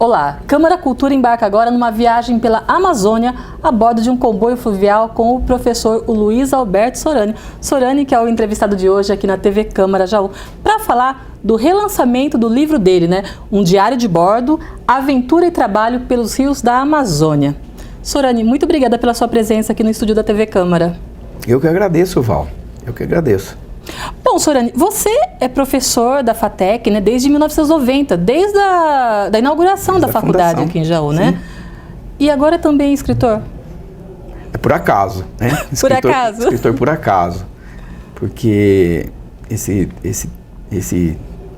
Olá, Câmara Cultura embarca agora numa viagem pela Amazônia a bordo de um comboio fluvial com o professor Luiz Alberto Sorani. Sorani, que é o entrevistado de hoje aqui na TV Câmara Jaú, para falar do relançamento do livro dele, Um Diário de Bordo, Aventura e Trabalho pelos Rios da Amazônia. Sorani, muito obrigada pela sua presença aqui no estúdio da TV Câmara. Eu que agradeço, Val. Eu que agradeço. Bom, Sorani, você é professor da FATEC, desde 1990, desde a inauguração da faculdade fundação, aqui em Jaú, né? E agora também escritor? É por acaso, né? Por acaso? Escritor por acaso. Porque esse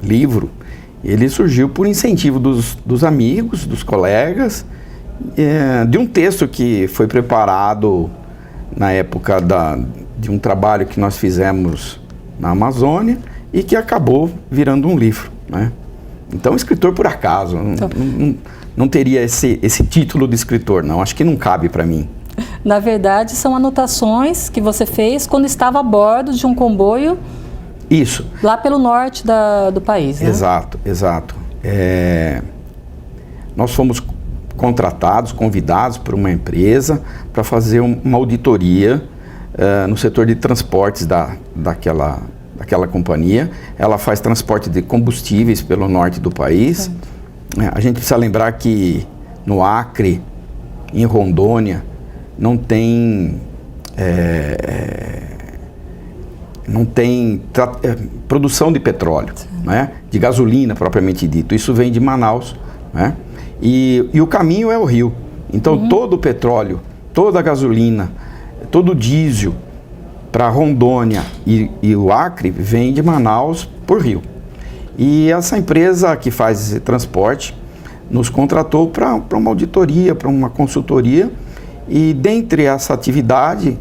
livro, ele surgiu por incentivo dos amigos, dos colegas, de um texto que foi preparado na época de um trabalho que nós fizemos na Amazônia e que acabou virando um livro, né? Então, escritor por acaso, não teria esse título de escritor, não. Acho que não cabe para mim. Na verdade, são anotações que você fez quando estava a bordo de um comboio. Isso. Lá pelo norte do país, né? Exato, exato. Nós fomos convidados por uma empresa para fazer uma auditoria no setor de transportes daquela companhia. Ela faz transporte de combustíveis pelo norte do país. A gente precisa lembrar que no Acre, em Rondônia, não tem produção de petróleo, né? De gasolina propriamente dito. Isso vem de Manaus, né? E o caminho é o rio. Então todo o petróleo, toda a gasolina, todo o diesel para Rondônia e o Acre vem de Manaus por rio. E essa empresa que faz esse transporte nos contratou para uma auditoria, para uma consultoria, e dentre essa atividade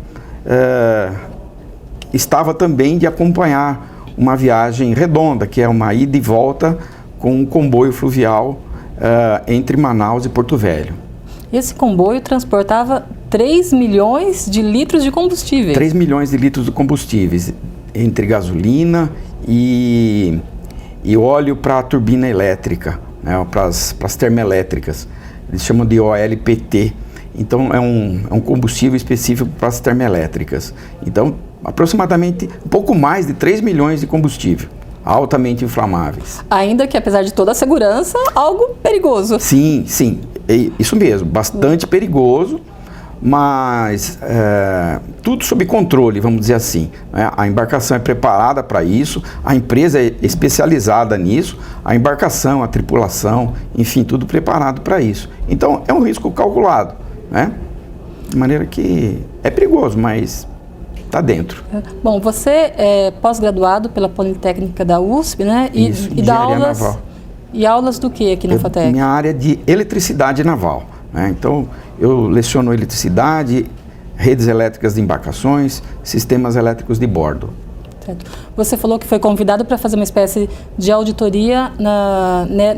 estava também de acompanhar uma viagem redonda, que é uma ida e volta com um comboio fluvial entre Manaus e Porto Velho. Esse comboio transportava 3 milhões de litros de combustíveis. 3 milhões de litros de combustíveis, entre gasolina e óleo para a turbina elétrica, né, para as termoelétricas. Eles chamam de OLPT. Então, é um combustível específico para as termoelétricas. Então, aproximadamente um pouco mais de 3 milhões de combustível, altamente inflamáveis. Ainda que, apesar de toda a segurança, algo perigoso. Sim, sim. Isso mesmo, bastante perigoso, mas tudo sob controle, vamos dizer assim, né? A embarcação é preparada para isso, a empresa é especializada nisso, a embarcação, a tripulação, enfim, tudo preparado para isso. Então, é um risco calculado, né? De maneira que é perigoso, mas está dentro. Bom, você é pós-graduado pela Politécnica da USP, né? Isso, e dá aulas naval. E aulas do que aqui na FATEC? Minha área é de eletricidade naval, né? Então, eu leciono eletricidade, redes elétricas de embarcações, sistemas elétricos de bordo. Certo. Você falou que foi convidado para fazer uma espécie de auditoria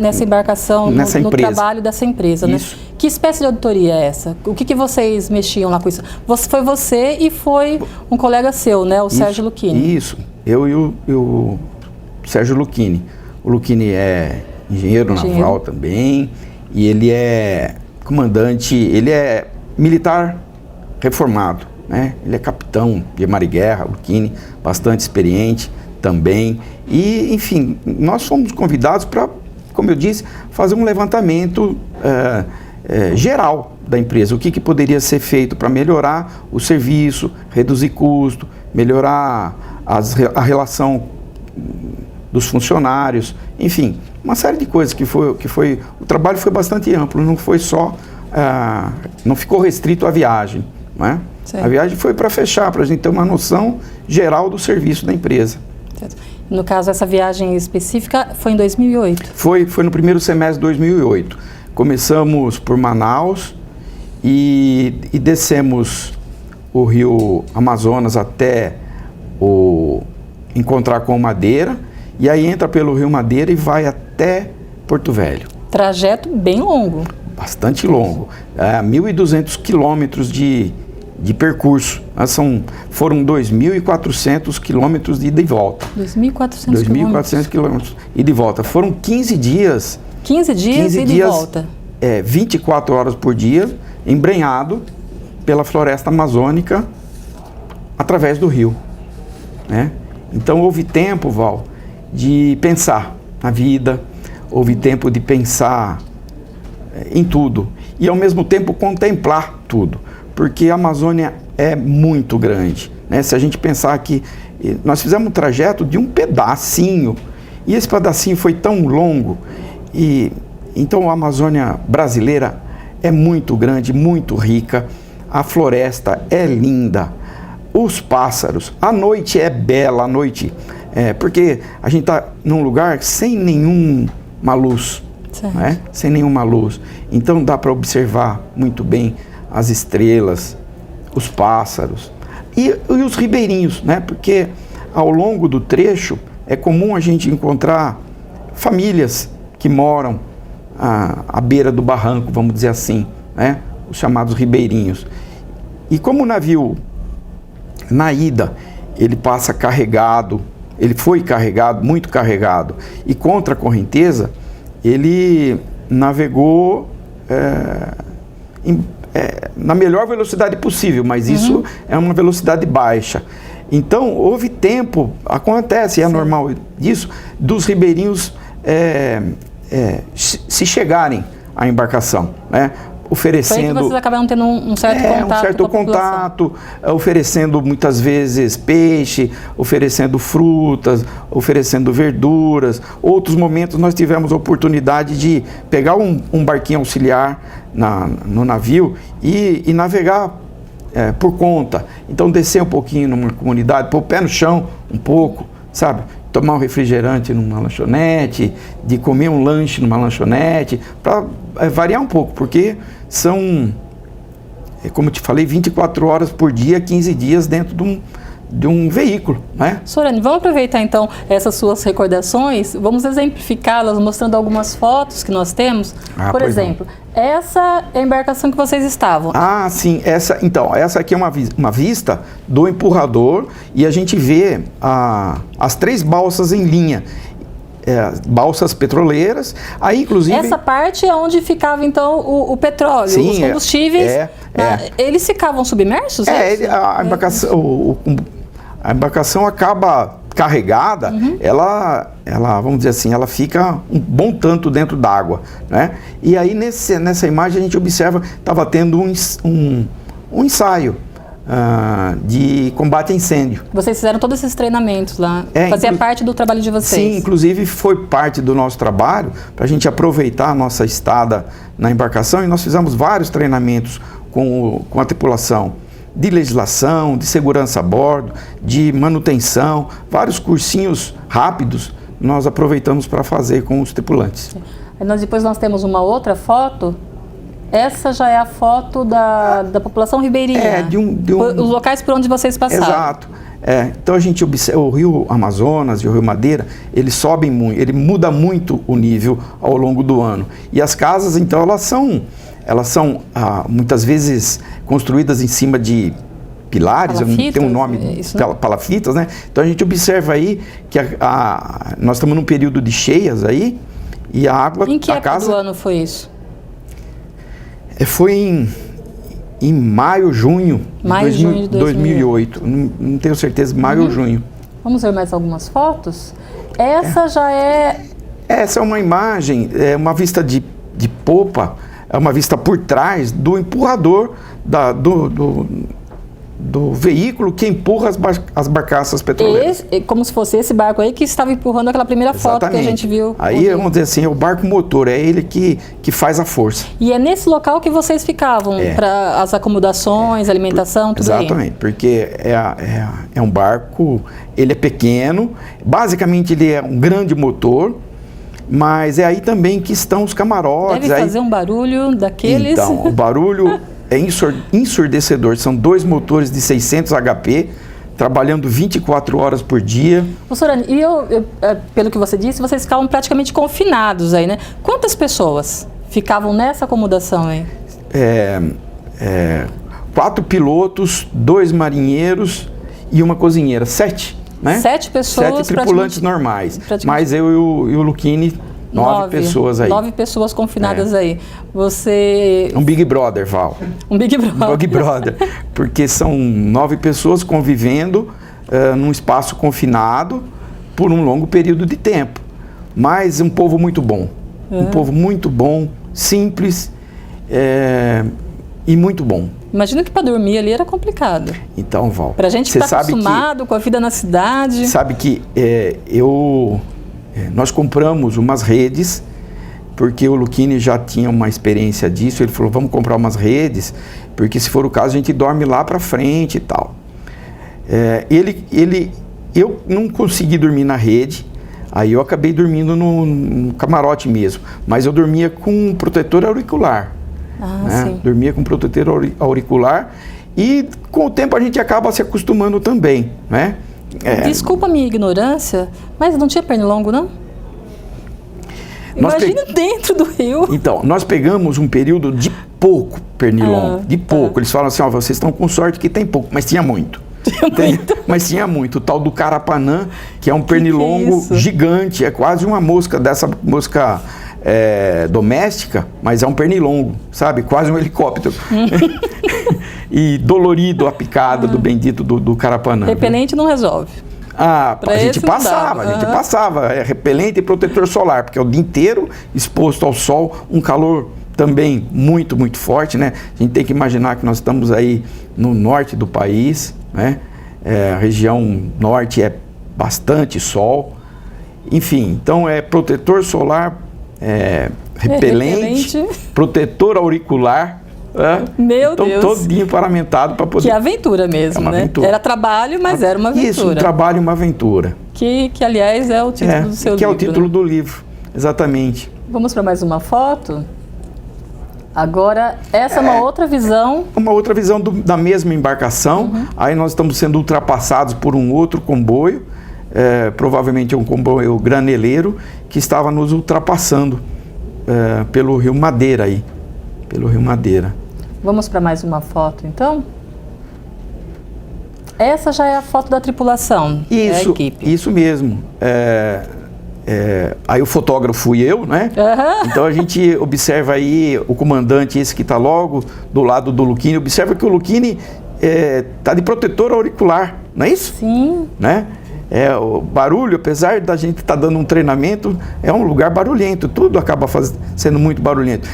nessa embarcação, no trabalho dessa empresa, né? Que espécie de auditoria é essa? O que vocês mexiam lá com isso? Foi você e foi um colega seu, né? O Sérgio Lucchini. Isso, eu e o Sérgio Lucchini. O Lucchini é engenheiro naval também, e ele é comandante, ele é militar reformado, né? Ele é capitão de mar e guerra, Lucchini, bastante experiente também. E, enfim, nós fomos convidados para, como eu disse, fazer um levantamento geral da empresa. O que poderia ser feito para melhorar o serviço, reduzir custo, melhorar a relação dos funcionários, enfim, uma série de coisas o trabalho foi bastante amplo, não foi só, não ficou restrito à viagem, não é? A viagem foi para fechar, para a gente ter uma noção geral do serviço da empresa. Certo. No caso, essa viagem específica foi em 2008? Foi no primeiro semestre de 2008. Começamos por Manaus e descemos o rio Amazonas até encontrar com Madeira, e aí entra pelo rio Madeira e vai até Porto Velho. Trajeto bem longo. Bastante longo. 1.200 quilômetros de percurso. Foram 2.400 quilômetros de ida e volta. 2.400 quilômetros ida e volta. Foram 15 dias 15 dias 15 e dias, de volta. 24 horas por dia, embrenhado pela floresta amazônica através do rio, né? Então houve tempo, Val, de pensar na vida, houve tempo de pensar em tudo e ao mesmo tempo contemplar tudo, porque a Amazônia é muito grande, né? Se a gente pensar que nós fizemos um trajeto de um pedacinho e esse pedacinho foi tão longo e então a Amazônia brasileira é muito grande, muito rica, a floresta é linda, os pássaros, a noite é bela, a noite, porque a gente está num lugar sem nenhuma luz, né? Sem nenhuma luz. Então dá para observar muito bem as estrelas, os pássaros e os ribeirinhos, né? Porque ao longo do trecho é comum a gente encontrar famílias que moram à beira do barranco, vamos dizer assim, né? Os chamados ribeirinhos. E como o navio, na ida, ele passa carregado, ele foi carregado, muito carregado, e contra a correnteza, ele navegou na melhor velocidade possível, mas isso é uma velocidade baixa. Então, houve tempo, acontece, é normal disso, dos ribeirinhos se chegarem à embarcação, né? Oferecendo... Foi aí que vocês acabaram tendo um certo contato, oferecendo muitas vezes peixe, oferecendo frutas, oferecendo verduras. Outros momentos nós tivemos a oportunidade de pegar um barquinho auxiliar no navio e navegar por conta. Então descer um pouquinho numa comunidade, pôr o pé no chão um pouco, sabe? Tomar um refrigerante numa lanchonete, de comer um lanche numa lanchonete, para variar um pouco, porque são, como eu te falei, 24 horas por dia, 15 dias dentro de um veículo, né? Sorani, vamos aproveitar então essas suas recordações, vamos exemplificá-las mostrando algumas fotos que nós temos. Por exemplo, essa é a embarcação que vocês estavam. Ah, sim, essa aqui é uma vista do empurrador e a gente vê as 3 balsas em linha. Balsas petroleiras, aí inclusive... Essa parte é onde ficava então o petróleo, sim, os combustíveis, eles ficavam submersos? A embarcação acaba carregada, ela, vamos dizer assim, ela fica um bom tanto dentro d'água, né? E aí nessa imagem a gente observa que estava tendo um ensaio de combate a incêndio. Vocês fizeram todos esses treinamentos lá, fazia parte do trabalho de vocês? Sim, inclusive foi parte do nosso trabalho para a gente aproveitar a nossa estada na embarcação e nós fizemos vários treinamentos com a tripulação de legislação, de segurança a bordo, de manutenção, vários cursinhos rápidos nós aproveitamos para fazer com os tripulantes. Depois nós temos uma outra foto. Essa já é a foto da população ribeirinha, os locais por onde vocês passaram. Exato. Então a gente observa o rio Amazonas e o rio Madeira, eles sobem muito, ele muda muito o nível ao longo do ano. E as casas, então, elas são muitas vezes construídas em cima de pilares, tem um nome, palafitas, né? Então a gente observa aí que nós estamos num período de cheias aí e a água... Em que época do ano foi isso? Foi em maio, junho de 2008. Não tenho certeza, maio ou junho. Vamos ver mais algumas fotos? Essa já é... Essa é uma imagem, uma vista de popa, é uma vista por trás do empurrador do veículo que empurra as barcaças petroleiras. Como se fosse esse barco aí que estava empurrando aquela primeira foto que a gente viu. Aí, vamos dizer assim, é o barco motor, é ele que faz a força. E é nesse local que vocês ficavam, para as acomodações, alimentação, tudo aí? Exatamente, porque é um barco, ele é pequeno, basicamente ele é um grande motor, mas é aí também que estão os camarotes. Deve fazer um barulho daqueles... Então, o barulho... é ensurdecedor, são 2 motores de 600 HP, trabalhando 24 horas por dia. Sorani, pelo que você disse, vocês ficavam praticamente confinados aí, né? Quantas pessoas ficavam nessa acomodação aí? 4 pilotos, 2 marinheiros e uma cozinheira, 7, né? 7 pessoas. 7 tripulantes normais, mas eu e o Lucchini 9 pessoas aí. 9 pessoas confinadas aí. Você... Um Big Brother, Val. Um Big Brother. Um Big Brother. Porque são 9 pessoas convivendo num espaço confinado por um longo período de tempo. Mas um povo muito bom. Um povo muito bom, simples e muito bom. Imagino que para dormir ali era complicado. Então, Val, pra gente que está acostumado com a vida na cidade. Sabe que nós compramos umas redes, porque o Lucchini já tinha uma experiência disso. Ele falou, vamos comprar umas redes, porque se for o caso a gente dorme lá para frente e tal. Eu não consegui dormir na rede, aí eu acabei dormindo no camarote mesmo, mas eu dormia com um protetor auricular. Sim. Dormia com protetor auricular e com o tempo a gente acaba se acostumando também, né? Desculpa a minha ignorância, mas não tinha pernilongo, não? Imagina dentro do rio. Então, nós pegamos um período de pouco pernilongo, de pouco. Eles falam assim, vocês estão com sorte que tem pouco, mas tinha muito. Mas tinha muito. O tal do carapanã, que é um pernilongo gigante, é quase uma mosca, dessa mosca doméstica, mas é um pernilongo, sabe? Quase um helicóptero. E dolorido a picada do bendito do carapanã. Repelente não resolve. A gente passava, repelente e protetor solar, porque é o dia inteiro exposto ao sol, um calor também muito, muito forte, né? A gente tem que imaginar que nós estamos aí no norte do país, né? A região norte é bastante sol, enfim, então é protetor solar, repelente, protetor auricular. Meu Deus. Todinho paramentado para poder... Que aventura mesmo, né? Aventura. Era trabalho, mas era uma aventura. Isso, um trabalho e uma aventura. Que aliás, é o título do seu livro. Que é o título do livro, exatamente. Vamos para mais uma foto? Agora, essa é uma outra visão. Uma outra visão da mesma embarcação. Aí nós estamos sendo ultrapassados por um outro comboio, provavelmente um comboio graneleiro, que estava nos ultrapassando pelo Rio Madeira aí. Pelo Rio Madeira. Vamos para mais uma foto, então? Essa já é a foto da tripulação, da equipe. Isso mesmo. Aí o fotógrafo fui eu, né? Então a gente observa aí o comandante, esse que está logo do lado do Lucchini. Observa que o Lucchini está de protetor auricular, não é isso? Sim. Né? O barulho, apesar da gente estar dando um treinamento, é um lugar barulhento, tudo acaba sendo muito barulhento.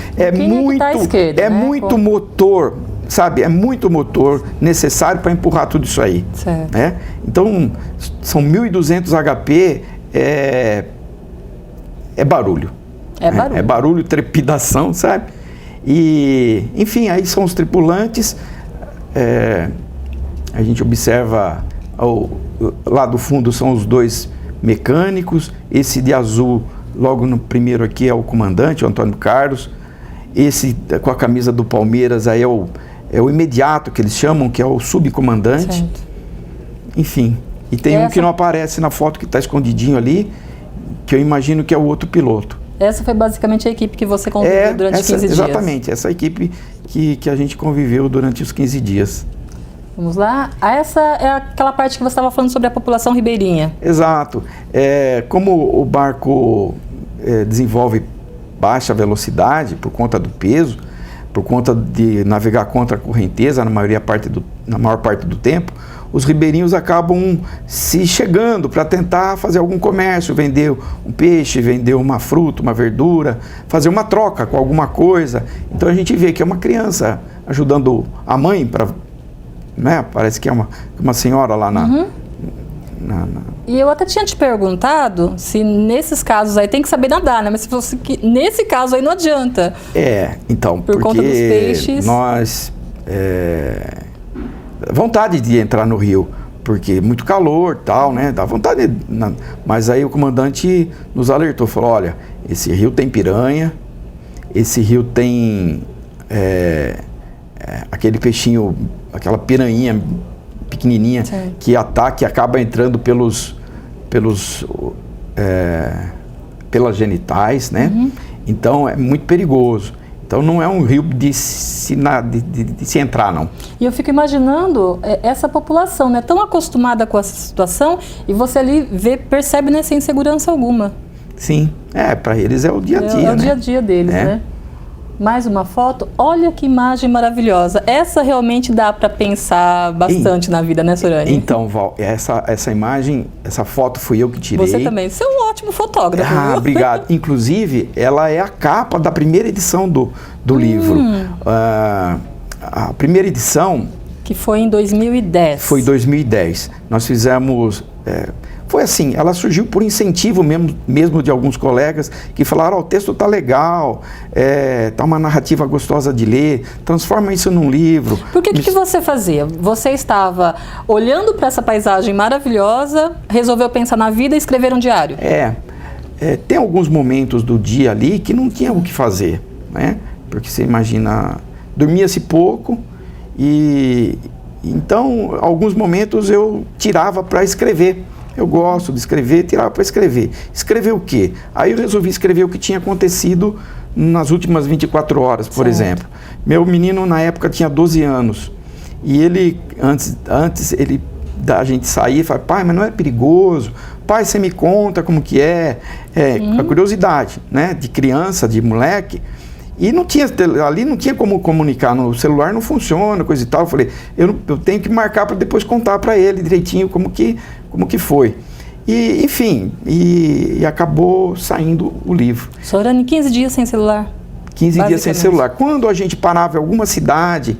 Muito motor, sabe? É muito motor necessário para empurrar tudo isso aí. Certo. Né? Então, são 1.200 HP, é barulho. É barulho, trepidação, sabe? E, enfim, aí são os tripulantes, a gente observa... Lá do fundo são os 2 mecânicos, esse de azul logo no primeiro aqui é o comandante, o Antônio Carlos, esse com a camisa do Palmeiras aí é o imediato que eles chamam, que é o subcomandante. Certo. Enfim, e tem um que não aparece na foto, que está escondidinho ali, que eu imagino que é o outro piloto. Essa foi basicamente a equipe que você conviveu durante 15 dias. Exatamente, essa equipe que a gente conviveu durante os 15 dias. Vamos lá. Essa é aquela parte que você estava falando sobre a população ribeirinha. Exato. Como o barco desenvolve baixa velocidade por conta do peso, por conta de navegar contra a correnteza na maior parte do tempo, os ribeirinhos acabam se chegando para tentar fazer algum comércio, vender um peixe, vender uma fruta, uma verdura, fazer uma troca com alguma coisa. Então a gente vê que é uma criança ajudando a mãe para... Né? Parece que é uma senhora lá E eu até tinha te perguntado se nesses casos aí tem que saber nadar, né? Mas se fosse que nesse caso aí não adianta. Então, por conta dos peixes. Nós vontade de entrar no rio, porque muito calor, tal, né? Dá vontade. Mas aí o comandante nos alertou, falou: olha, esse rio tem piranha, esse rio tem aquele peixinho, aquela piranha pequenininha, sim, que ataca e acaba entrando pelas genitais, né? Então é muito perigoso. Então não é um rio de se entrar, não. E eu fico imaginando essa população, né, tão acostumada com essa situação, e você ali percebe, né, sem segurança alguma. Sim, para eles é o dia a dia, É o dia a dia deles, né? Mais uma foto. Olha que imagem maravilhosa. Essa realmente dá para pensar bastante na vida, né, Sorani? Então, Val, essa imagem, essa foto fui eu que tirei. Você também. Você é um ótimo fotógrafo. Obrigado. Inclusive, ela é a capa da primeira edição do livro. A primeira edição... Que foi em 2010. Foi em 2010. Nós fizemos... Foi assim, ela surgiu por incentivo mesmo de alguns colegas que falaram, o texto tá legal, tá uma narrativa gostosa de ler, transforma isso num livro. Porque o que você fazia? Você estava olhando para essa paisagem maravilhosa, resolveu pensar na vida e escrever um diário? Tem alguns momentos do dia ali que não tinha o que fazer, né? Porque você imagina, dormia-se pouco e então alguns momentos eu tirava para escrever. Eu gosto de escrever, tirava para escrever. Escrever o quê? Aí eu resolvi escrever o que tinha acontecido nas últimas 24 horas, por exemplo. Meu menino, na época, tinha 12 anos. E ele, antes ele da gente sair, falava, pai, mas não é perigoso? Pai, você me conta como que é? A curiosidade, né? De criança, de moleque. E não tinha, ali não tinha como comunicar, no celular não funciona, coisa e tal. Eu falei, eu tenho que marcar para depois contar para ele direitinho como que foi. E, enfim, e acabou saindo o livro. Sorani, 15 dias sem celular. 15 dias sem celular. Quando a gente parava em alguma cidade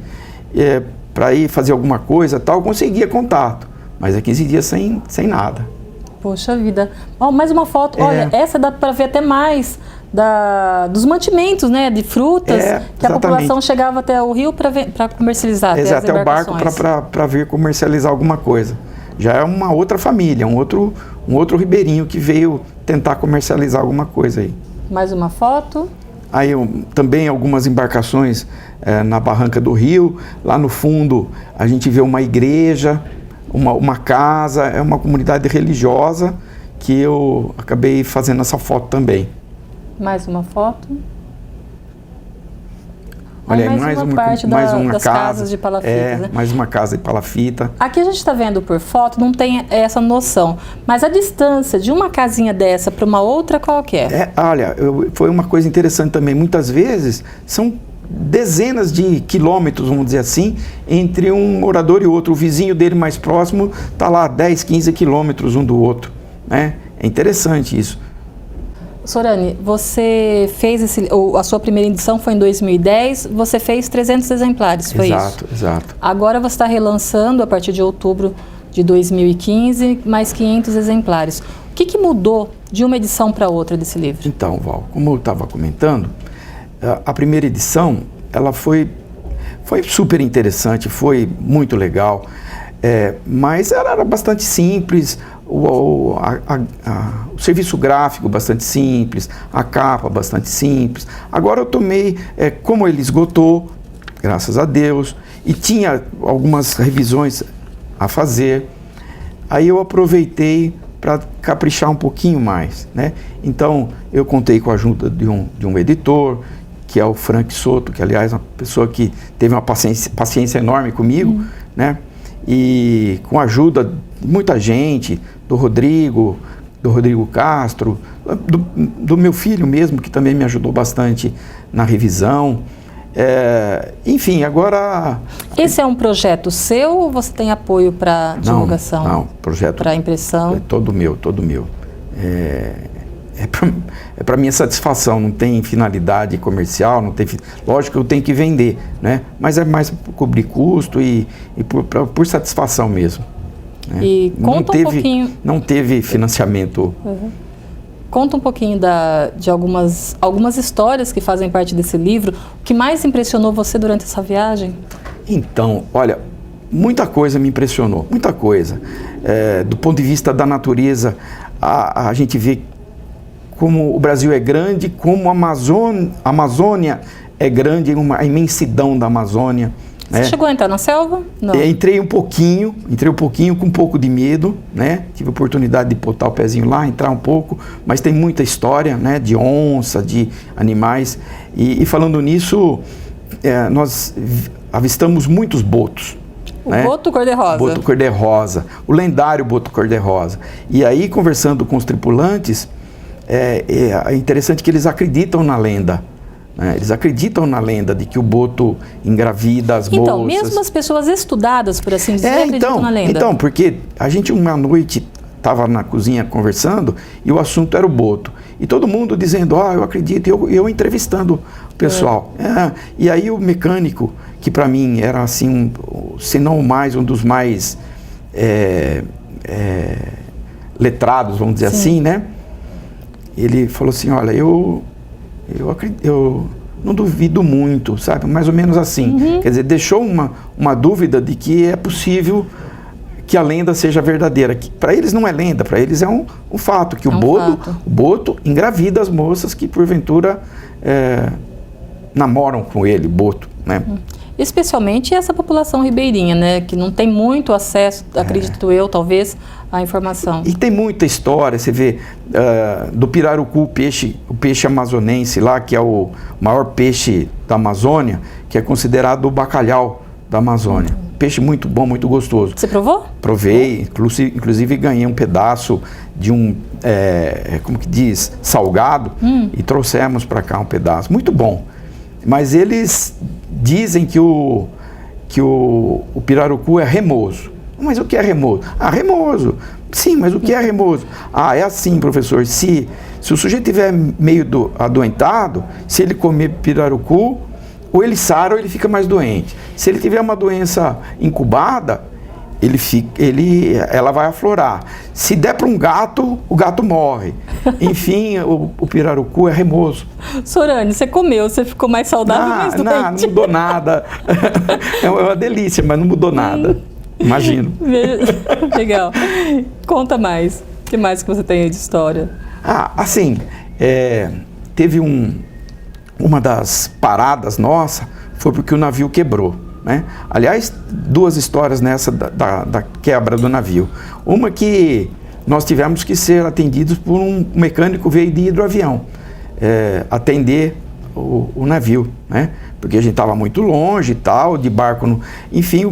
para ir fazer alguma coisa tal, conseguia contato. Mas é 15 dias sem nada. Poxa vida. Mais uma foto. Olha, essa dá para ver até mais dos mantimentos, né? De frutas, que a população chegava até o rio para comercializar. Até o barco para vir comercializar alguma coisa. Já é uma outra família, um outro ribeirinho que veio tentar comercializar alguma coisa aí. Mais uma foto. Aí também algumas embarcações na barranca do rio. Lá no fundo a gente vê uma igreja, uma casa, é uma comunidade religiosa que eu acabei fazendo essa foto também. Mais uma foto. Olha, mais uma das casas de palafitas, né? Mais uma casa de palafita. Aqui a gente está vendo por foto, não tem essa noção. Mas a distância de uma casinha dessa para uma outra, qual que é? Olha, foi uma coisa interessante também. Muitas vezes são dezenas de quilômetros, vamos dizer assim, entre um morador e outro. O vizinho dele mais próximo está lá 10, 15 quilômetros um do outro, né? É interessante isso. Sorani, você fez a sua primeira edição foi em 2010, você fez 300 exemplares, foi isso? Exato. Agora você está relançando, a partir de outubro de 2015, mais 500 exemplares. O que mudou de uma edição para outra desse livro? Então, Val, como eu estava comentando, a primeira edição, ela foi super interessante, foi muito legal, mas ela era bastante simples, o serviço gráfico bastante simples, a capa bastante simples. Agora eu tomei, como ele esgotou, graças a Deus, e tinha algumas revisões a fazer, aí eu aproveitei para caprichar um pouquinho mais, né? Então eu contei com a ajuda de um editor, que é o Frank Soto, que aliás é uma pessoa que teve uma paciência enorme comigo, né? E com a ajuda de muita gente, do Rodrigo Castro, do meu filho mesmo, que também me ajudou bastante na revisão. Enfim, agora... Esse é um projeto seu ou você tem apoio para divulgação? Não, projeto... Para impressão? É todo meu. É para minha satisfação, não tem finalidade comercial, não tem... Lógico que eu tenho que vender, né? Mas é mais para cobrir custo e por satisfação mesmo. Né? E conta um pouquinho... Não teve financiamento... Conta um pouquinho de algumas histórias que fazem parte desse livro. O que mais impressionou você durante essa viagem? Então, olha, muita coisa me impressionou, muita coisa. Do ponto de vista da natureza, a gente vê como o Brasil é grande, como a Amazônia é grande, a imensidão da Amazônia. Você chegou a entrar na selva? Não. Entrei um pouquinho com um pouco de medo, né? Tive a oportunidade de botar o pezinho lá, entrar um pouco, mas tem muita história, né? De onça, de animais. E falando nisso, nós avistamos muitos botos. O boto cor-de-rosa. Boto cor-de-rosa, o lendário boto cor-de-rosa. E aí, conversando com os tripulantes, é interessante que eles acreditam na lenda. Eles acreditam na lenda de que o boto engravida as moças. Então, mesmo as pessoas estudadas, por assim dizer, acreditam na lenda. Então, porque a gente uma noite estava na cozinha conversando e o assunto era o boto. E todo mundo dizendo, eu acredito, e eu entrevistando o pessoal. E aí o mecânico, que para mim era assim, se não o mais, um dos mais letrados, vamos dizer assim, né? Ele falou assim, olha, eu não duvido muito, sabe? Mais ou menos assim. Quer dizer, deixou uma dúvida de que é possível que a lenda seja verdadeira. Para eles não é lenda, para eles é um fato, que o boto engravida as moças que porventura namoram com ele, boto, né? Especialmente essa população ribeirinha, né? Que não tem muito acesso, acredito eu, talvez, à informação. E tem muita história, você vê, do pirarucu, o peixe amazonense lá, que é o maior peixe da Amazônia, que é considerado o bacalhau da Amazônia. Peixe muito bom, muito gostoso. Você provou? Provei, inclusive ganhei um pedaço de como que diz, salgado, e trouxemos para cá um pedaço. Muito bom. Mas eles dizem que o pirarucu é remoso. Mas o que é remoso? Remoso. Sim, mas o que é remoso? É assim, professor, se o sujeito tiver meio adoentado, se ele comer pirarucu, ou ele sara ou ele fica mais doente. Se ele tiver uma doença incubada, ela vai aflorar. Se der para um gato, o gato morre. Enfim, o pirarucu é remoso. Sorane, você comeu, você ficou mais saudável, mais doente? Não mudou nada. É uma delícia, mas não mudou nada. Imagino. Legal. Conta mais. O que mais que você tem aí de história? Assim, teve uma das paradas nossa, foi porque o navio quebrou. Né? Aliás, duas histórias nessa da quebra do navio. Uma que nós tivemos que ser atendidos por um mecânico que veio de hidroavião atender o navio, né? Porque a gente estava muito longe e tal, de barco. Enfim,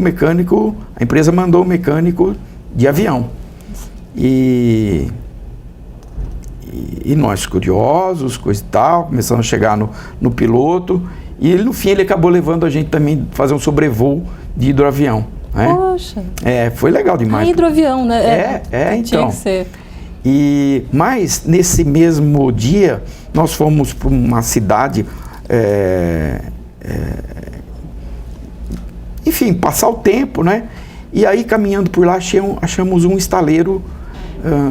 a empresa mandou o mecânico de avião. E nós, curiosos, coisa e tal, começamos a chegar no piloto. E no fim ele acabou levando a gente também a fazer um sobrevoo de hidroavião. Né? Poxa! Foi legal demais. Hidroavião, né? Então. Tinha que ser. Mas nesse mesmo dia, nós fomos para uma cidade, enfim, passar o tempo, né? E aí, caminhando por lá, achamos um estaleiro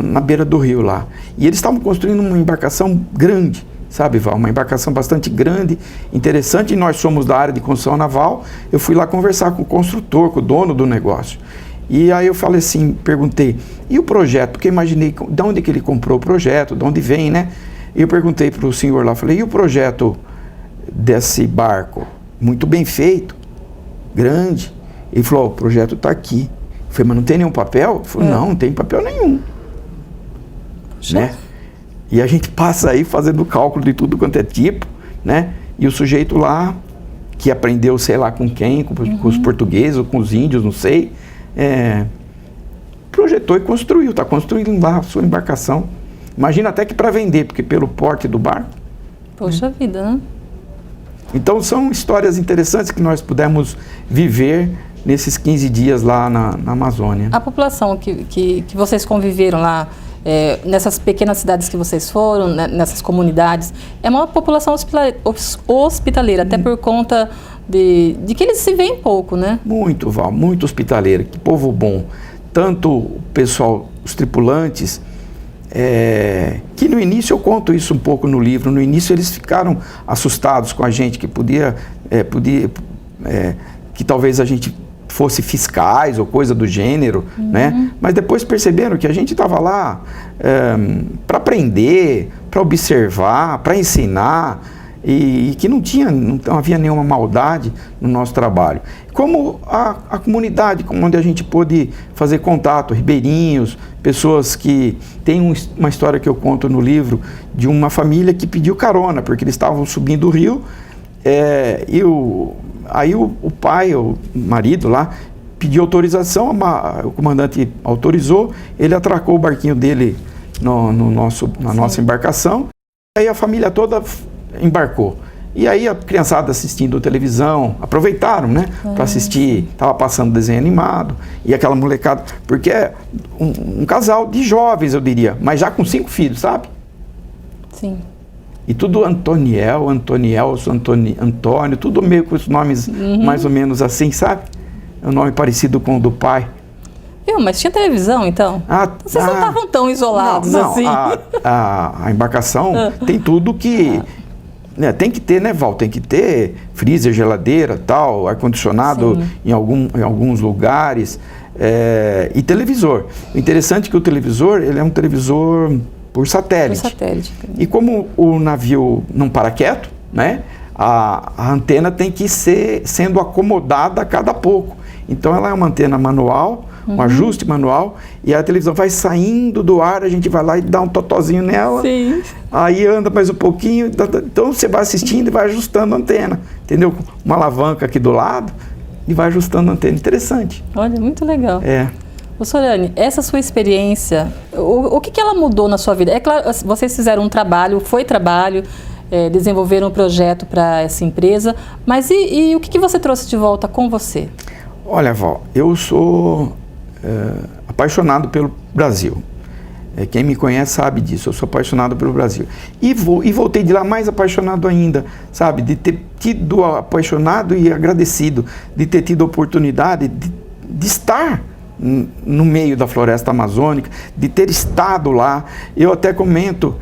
na beira do rio lá. E eles estavam construindo uma embarcação grande. Sabe, Val, uma embarcação bastante grande, interessante, e nós somos da área de construção naval. Eu fui lá conversar com o construtor, com o dono do negócio. E aí eu falei assim, perguntei, e o projeto? Porque eu imaginei de onde que ele comprou o projeto, de onde vem, né? E eu perguntei para o senhor lá, falei, e o projeto desse barco? Muito bem feito, grande. Ele falou, o projeto está aqui. Eu falei, mas não tem nenhum papel? Ele falou, não tem papel nenhum. Né? E a gente passa aí fazendo cálculo de tudo quanto é tipo, né? E o sujeito lá, que aprendeu, sei lá com quem, com os portugueses ou com os índios, não sei, projetou e construiu, está construindo lá a sua embarcação. Imagina até que para vender, porque pelo porte do barco. Poxa vida, né? Então são histórias interessantes que nós pudemos viver nesses 15 dias lá na Amazônia. A população que vocês conviveram lá, nessas pequenas cidades que vocês foram, nessas comunidades, é uma população hospitaleira, até por conta de que eles se veem pouco, né? Muito, Val, muito hospitaleiro, que povo bom. Tanto o pessoal, os tripulantes, que no início, eu conto isso um pouco no livro, no início eles ficaram assustados com a gente, que que talvez a gente fosse fiscais ou coisa do gênero, né? Mas depois perceberam que a gente estava lá para aprender, para observar, para ensinar, e que não havia nenhuma maldade no nosso trabalho. Como a comunidade, onde a gente pôde fazer contato, ribeirinhos, pessoas que... Tem uma história que eu conto no livro de uma família que pediu carona, porque eles estavam subindo o rio, aí o pai, o marido lá, pediu autorização, o comandante autorizou, ele atracou o barquinho dele, na nossa embarcação. Aí a família toda embarcou. E aí a criançada assistindo televisão, aproveitaram, né? Para assistir, estava passando desenho animado, e aquela molecada, porque é um casal de jovens, eu diria, mas já com 5 filhos, sabe? Sim. E tudo Antoniel, Antonielson, Antônio, tudo meio com os nomes mais ou menos assim, sabe? É um nome parecido com o do pai. Mas tinha televisão, então? Vocês não estavam tão isolados assim. A embarcação tem tudo que... Né, tem que ter, né, Val? Tem que ter freezer, geladeira, tal, ar-condicionado em alguns lugares, e televisor. O interessante é que o televisor, ele é um televisor por satélite. Por satélite. E como o navio não para quieto, né, a antena tem que ser sendo acomodada a cada pouco. Então ela é uma antena manual, um ajuste manual, e a televisão vai saindo do ar, a gente vai lá e dá um totozinho nela, aí anda mais um pouquinho, então você vai assistindo e vai ajustando a antena, entendeu? Uma alavanca aqui do lado e vai ajustando a antena. Interessante. Olha, muito legal. Ô Sorani, essa sua experiência, o que ela mudou na sua vida? É claro, vocês fizeram um trabalho, desenvolveram um projeto para essa empresa, mas e o que você trouxe de volta com você? Olha, Val, eu sou apaixonado pelo Brasil. Quem me conhece sabe disso, eu sou apaixonado pelo Brasil. E voltei de lá mais apaixonado ainda, sabe? De ter tido apaixonado e agradecido, de ter tido a oportunidade de estar no meio da floresta amazônica, de ter estado lá. Eu até comento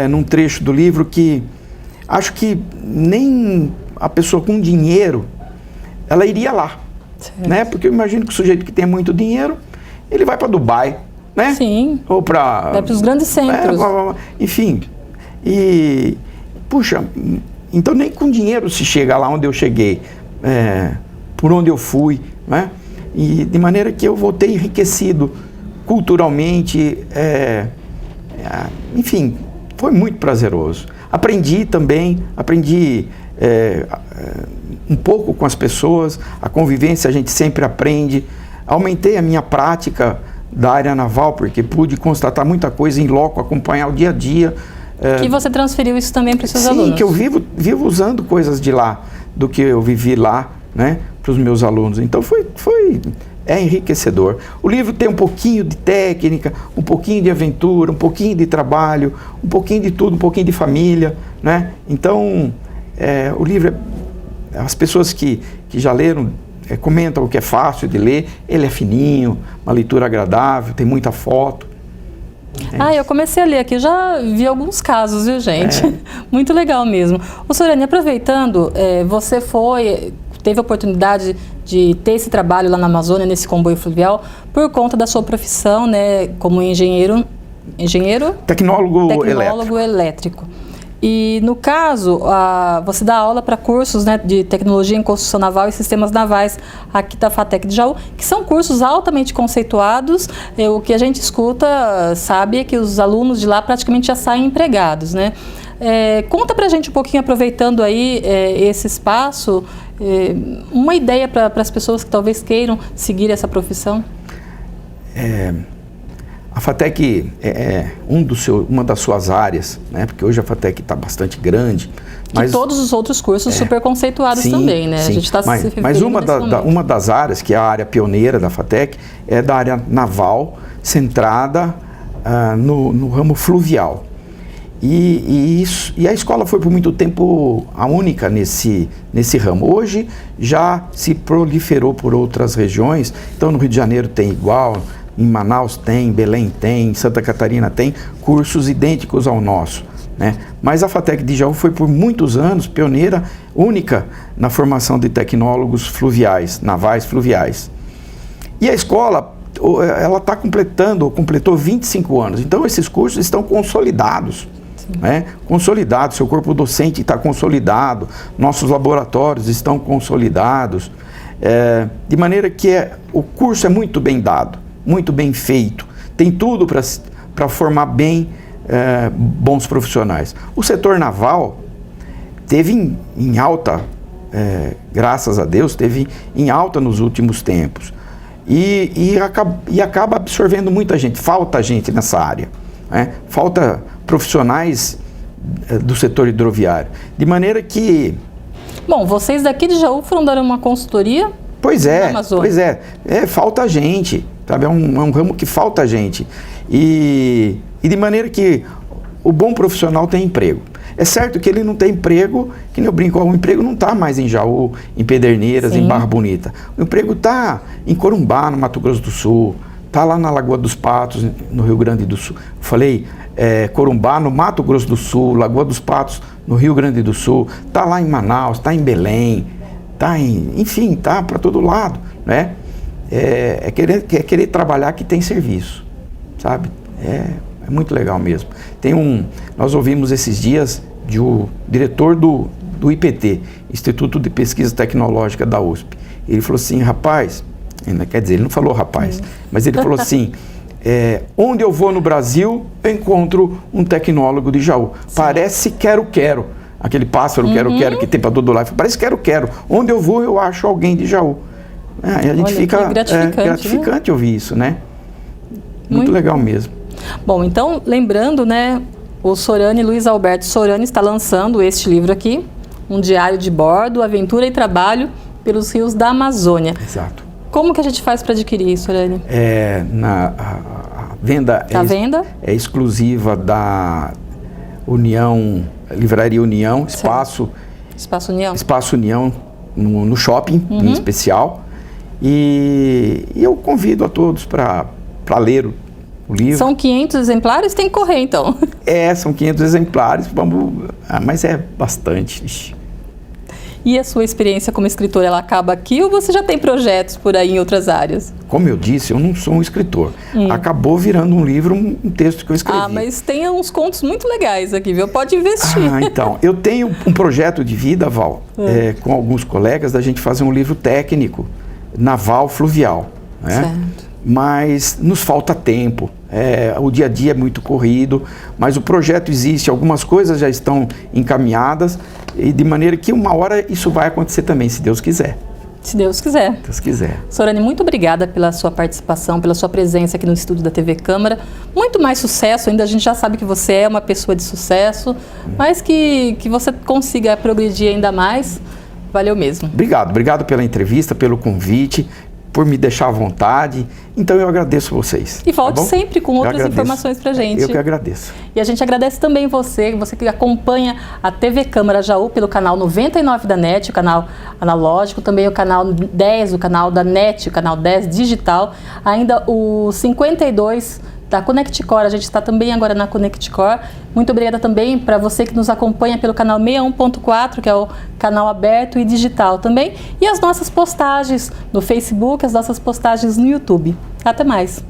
num trecho do livro que acho que nem a pessoa com dinheiro, ela iria lá. Né? Porque eu imagino que o sujeito que tem muito dinheiro, ele vai para Dubai, né? Sim. Ou para... Vai para os grandes centros. Enfim. E, puxa, então nem com dinheiro se chega lá onde eu cheguei, por onde eu fui, né? E de maneira que eu voltei enriquecido culturalmente, enfim, foi muito prazeroso. Aprendi um pouco com as pessoas, a convivência a gente sempre aprende. Aumentei a minha prática da área naval, porque pude constatar muita coisa em loco, acompanhar o dia a dia. Que você transferiu isso também para os seus alunos? Sim, que eu vivo usando coisas de lá, do que eu vivi lá, né, para os meus alunos. Então é enriquecedor. O livro tem um pouquinho de técnica, um pouquinho de aventura, um pouquinho de trabalho, um pouquinho de tudo, um pouquinho de família, né? Então, o livro as pessoas que já leram comentam que é fácil de ler, ele é fininho, uma leitura agradável, tem muita foto. Eu comecei a ler aqui, já vi alguns casos, viu, gente? Muito legal mesmo. Ô Sorani, aproveitando, você teve a oportunidade de ter esse trabalho lá na Amazônia, nesse comboio fluvial, por conta da sua profissão, né, como engenheiro? Tecnólogo elétrico. E, no caso, você dá aula para cursos, né, de tecnologia em construção naval e sistemas navais aqui da FATEC de Jaú, que são cursos altamente conceituados. O que a gente escuta, sabe, é que os alunos de lá praticamente já saem empregados, né? Conta para a gente um pouquinho, aproveitando aí esse espaço, uma ideia para as pessoas que talvez queiram seguir essa profissão. A FATEC uma das suas áreas, né? Porque hoje a FATEC está bastante grande. Mas todos os outros cursos super conceituados também, né? Sim. A gente está se referindo mas uma das áreas, que é a área pioneira da FATEC, é da área naval, centrada no ramo fluvial. E a escola foi por muito tempo a única nesse ramo. Hoje já se proliferou por outras regiões, então no Rio de Janeiro tem igual, em Manaus tem, em Belém tem, em Santa Catarina tem cursos idênticos ao nosso, né? Mas a FATEC de Jaú foi por muitos anos pioneira, única na formação de tecnólogos fluviais, navais fluviais. E a escola, ela completou 25 anos, então esses cursos estão consolidados. Né? Consolidado, seu corpo docente está consolidado, nossos laboratórios estão consolidados, de maneira que o curso é muito bem dado, muito bem feito, tem tudo para formar bem bons profissionais. O setor naval teve em alta, graças a Deus, teve em alta nos últimos tempos e acaba absorvendo muita gente, falta gente nessa área. né? Falta profissionais do setor hidroviário. De maneira que... Bom, vocês daqui de Jaú foram dar uma consultoria? Pois é, falta gente, sabe? É um ramo que falta gente. E de maneira que o bom profissional tem emprego. É certo que ele não tem emprego, que nem eu brinco, o emprego não está mais em Jaú, em Pederneiras, em Barra Bonita. O emprego está em Corumbá, no Mato Grosso do Sul, está lá na Lagoa dos Patos, no Rio Grande do Sul. Eu falei Corumbá, no Mato Grosso do Sul, Lagoa dos Patos, no Rio Grande do Sul, está lá em Manaus, está em Belém, enfim, está para todo lado, né? É querer trabalhar que tem serviço, sabe? É muito legal mesmo. Nós ouvimos esses dias o diretor do IPT, Instituto de Pesquisa Tecnológica da USP. Ele falou assim, rapaz, quer dizer, ele não falou rapaz, mas ele falou assim, onde eu vou no Brasil, eu encontro um tecnólogo de Jaú. Sim. Parece quero-quero, aquele pássaro quero-quero que tem para todo lado. Parece quero-quero. Onde eu vou, eu acho alguém de Jaú. A gente fica gratificante, né? Ouvir isso, né? Muito legal mesmo. Bom, então, lembrando, né, o Sorani, Luiz Alberto Sorani, está lançando este livro aqui, Um Diário de Bordo, Aventura e Trabalho pelos Rios da Amazônia. Exato. Como que a gente faz para adquirir, Sorani? A venda é exclusiva da União, Livraria União, Espaço União, no shopping, em especial. E eu convido a todos para ler o livro. São 500 exemplares? Tem que correr, então. São 500 exemplares, mas é bastante. E a sua experiência como escritor, ela acaba aqui ou você já tem projetos por aí em outras áreas? Como eu disse, eu não sou um escritor. Acabou virando um livro, um texto que eu escrevi. Mas tem uns contos muito legais aqui, viu? Pode investir. Então, eu tenho um projeto de vida, Val, com alguns colegas, da gente fazer um livro técnico, naval fluvial, né? Certo. Mas nos falta tempo, o dia a dia é muito corrido, mas o projeto existe, algumas coisas já estão encaminhadas, e de maneira que uma hora isso vai acontecer também, se Deus quiser. Se Deus quiser. Deus quiser. Sorani, muito obrigada pela sua participação, pela sua presença aqui no estúdio da TV Câmara. Muito mais sucesso ainda, a gente já sabe que você é uma pessoa de sucesso, mas que você consiga progredir ainda mais. Valeu mesmo. Obrigado pela entrevista, pelo convite, por me deixar à vontade. Então eu agradeço vocês. E volte sempre com outras informações pra gente. Eu que agradeço. E a gente agradece também você que acompanha a TV Câmara Jaú pelo canal 99 da NET, o canal analógico, também o canal 10, o canal da NET, o canal 10 digital, ainda o 52 da Conectcor, a gente está também agora na Conectcor. Muito obrigada também para você que nos acompanha pelo canal 61.4, que é o canal aberto e digital também, e as nossas postagens no Facebook, as nossas postagens no YouTube. Até mais!